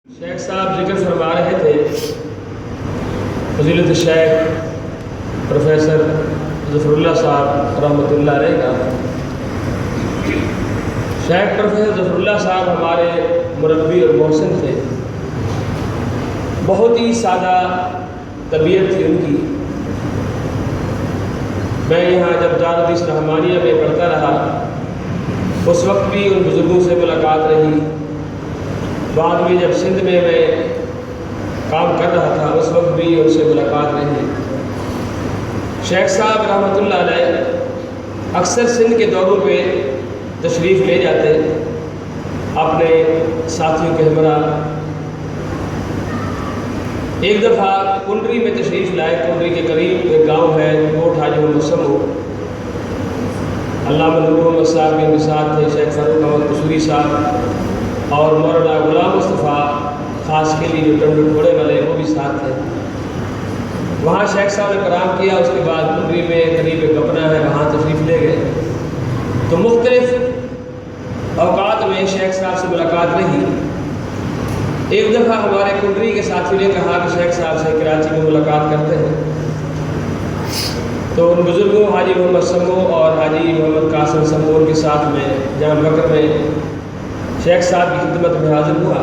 شیخ صاحب ذکر فرما رہے تھے فضیلت الشیخ پروفیسر ظفر اللہ صاحب رحمۃ اللہ علیہ کا۔ شیخ پروفیسر ظفر اللہ صاحب ہمارے مربی اور محسن تھے، بہت ہی سادہ طبیعت تھی ان کی۔ میں یہاں جب دارالحدیث رحمانیہ میں پڑھتا رہا اس وقت بھی ان بزرگوں سے ملاقات رہی، بعد میں جب سندھ میں کام کر رہا تھا اس وقت بھی ان سے ملاقات رہی۔ شیخ صاحب رحمۃ اللہ علیہ اکثر سندھ کے دوروں پہ تشریف لے جاتے اپنے ساتھیوں کے ہمراہ۔ ایک دفعہ کنڈری میں تشریف لائے، کنڈری کے قریب ایک گاؤں ہے کوٹ حاجی مسمو، علامہ نور محمد صاحب کے ساتھ تھے، شیخ فاروق احمد قصوری صاحب اور مولانا غلام مصطفیٰ خاص کے لیے جو ٹنڈو ٹھوڑے والے وہ بھی ساتھ تھے۔ وہاں شیخ صاحب نے کرام کیا، اس کے بعد کنڈری میں قریب ایک گپنا ہے وہاں تشریف لے گئے۔ تو مختلف اوقات میں شیخ صاحب سے ملاقات رہی۔ ایک دفعہ ہمارے کنڈری کے ساتھی نے کہا کہ شیخ صاحب سے کراچی میں ملاقات کرتے ہیں، تو ان بزرگوں حاجی محمد سمو اور حاجی محمد قاسم سمور کے ساتھ میں جامع بکر میں شیخ صاحب کی خدمت میں حاضر ہوا۔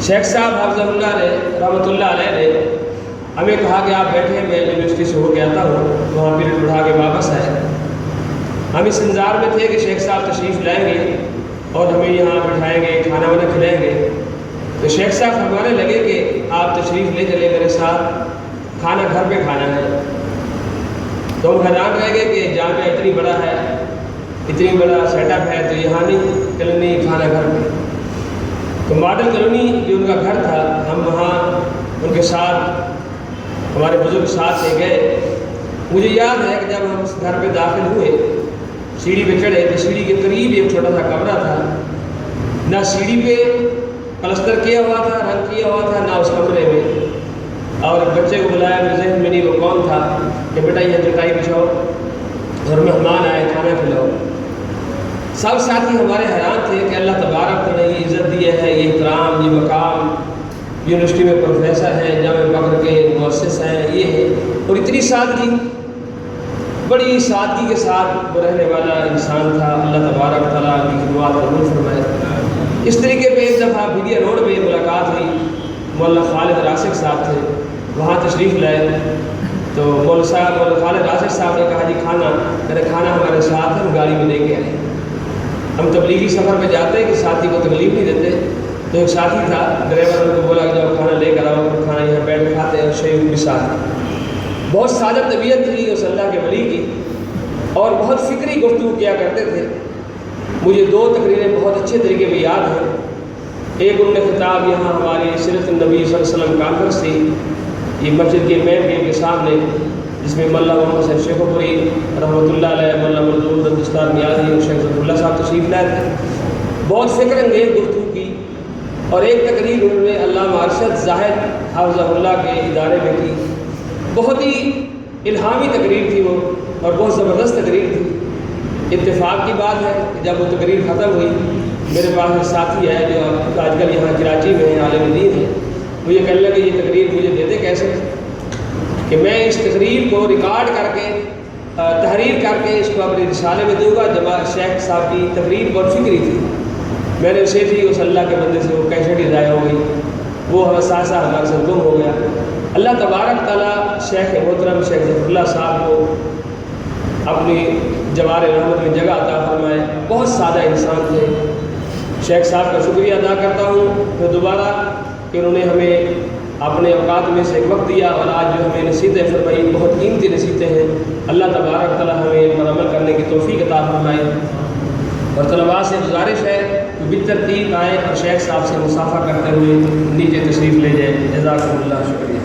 شیخ صاحب حافظ اللہ علیہ رحمۃ اللہ علیہ نے ہمیں کہا کہ آپ بیٹھے، میں یونیورسٹی سے ہو کے آتا ہوں، وہاں پیریڈ پڑھا کے واپس آئے۔ ہم اس انتظار میں تھے کہ شیخ صاحب تشریف لائیں گے اور ہمیں یہاں بٹھائیں گے، کھانا وانا کھلائیں گے۔ تو شیخ صاحب فرمانے لگے کہ آپ تشریف لے چلے میرے ساتھ، کھانا گھر پہ کھانا ہے۔ تو ہم حیران رہ گئے کہ جامعہ اتنی بڑا ہے، اتنی بڑا سیٹ اپ ہے، تو یہاں نہیں کلونی کھانا گھر پہ۔ تو ماڈل کلونی جو ان کا گھر تھا، ہم وہاں ان کے ساتھ ہمارے بزرگ ساتھ سے گئے۔ مجھے یاد ہے کہ جب ہم اس گھر پہ داخل ہوئے، سیڑھی پہ چڑھے تو سیڑھی کے قریب ایک چھوٹا سا کمرہ تھا، نہ سیڑھی پہ پلستر کیا ہوا تھا، رنگ کیا ہوا تھا، نہ اس کمرے میں۔ اور ایک بچے کو بلایا، میرے ذہن میں نہیں وہ کون تھا، کہ بیٹا یہ چٹائی بچھاؤ اور مہمان آئے کھانا کھلاؤ۔ سب ساتھی ہمارے حیران تھے کہ اللہ تبارک نے یہ عزت دی ہے، یہ احترام، یہ مقام، یونیورسٹی میں پروفیسر ہیں، جامع بکر کے مؤسس ہیں، یہ ہے، اور اتنی سادگی، بڑی سادگی کے ساتھ وہ رہنے والا انسان تھا۔ اللہ تبارک تعالیٰ کی خدمات قبول فرمائے۔ اس طریقے پہ ایک دفعہ بھیڑیا روڈ پہ ملاقات ہوئی، مولانا خالد راسخ صاحب تھے، وہاں تشریف لائے۔ تو مولانا خالد راسخ صاحب نے کہا جی کھانا، میرے کھانا ہمارے ساتھ ہے، ہم گاڑی میں لے کے آئے۔ ہم تبلیغی سفر پہ جاتے ہیں کہ ساتھی کو تکلیف نہیں دیتے، تو ایک ساتھی تھا، ڈرائیور ان کو بولا کہ جاؤ کھانا لے کر آؤ، کھانا یہاں بیٹھ کے کھاتے ہیں، شیخ بھی ساتھ۔ بہت سادہ طبیعت تھی اس اللہ کے ولی کی، اور بہت فکری گفتگو کیا کرتے تھے۔ مجھے دو تقریریں بہت اچھے طریقے میں یاد ہیں۔ ایک ان نے خطاب یہاں ہماری سیرت النبی صلی اللہ علیہ وسلم کانفرنس تھی، یہ مسجد کے مین گیٹ کے سامنے، جس میں مولانا محمد صاحب شیخ پوری رحمۃ اللہ علیہ، مولانا مزدور دستار نیازی اور شیخ ظفر اللہ صاحب تشریف لائے تھے۔ بہت فکر انگیز گفتگو کی، اور ایک تقریر انہوں نے علامہ ارشد زاہد حافظہ اللہ کے ادارے میں کی۔ بہت ہی الہامی تقریر تھی وہ، اور بہت زبردست تقریر تھی۔ اتفاق کی بات ہے کہ جب وہ تقریر ختم ہوئی، میرے پاس ایک ساتھی ہے جو آج کل یہاں کراچی میں عالم دین ہے، وہ یہ کہنے لگے یہ تقریر مجھے دیتے کیسے، کہ میں اس تقریر کو ریکارڈ کر کے تحریر کر کے اس کو اپنے رسالے میں دوں گا۔ جب شیخ صاحب کی تقریر بہت فکری تھی، میں نے اسے بھی اس اللہ کے بندے سے وہ کیسٹ ہی ضائع ہو گئی، وہ حساسہ ہمارے سے گم ہو گیا۔ اللہ تبارک تعالیٰ شیخ محترم شیخ ظفر اللہ صاحب کو اپنی جوار رحمت میں جگہ عطا فرمائے۔ بہت سادہ انسان تھے۔ شیخ صاحب کا شکریہ ادا کرتا ہوں پھر دوبارہ کہ انہوں نے ہمیں اپنے اوقات میں سے ایک وقت دیا، اور آج جو ہمیں نصیحتیں فرمائی بہت قیمتی نصیحتیں ہیں۔ اللہ تبارک تعالیٰ ہمیں ان پر عمل کرنے کی توفیق عطا فرمائے۔ اور طلباء سے گزارش ہے کہ بالترتیب آئیں اور شیخ صاحب سے مصافحہ کرتے ہوئے نیچے تشریف لے جائیں۔ جزاکم اللہ، شکریہ۔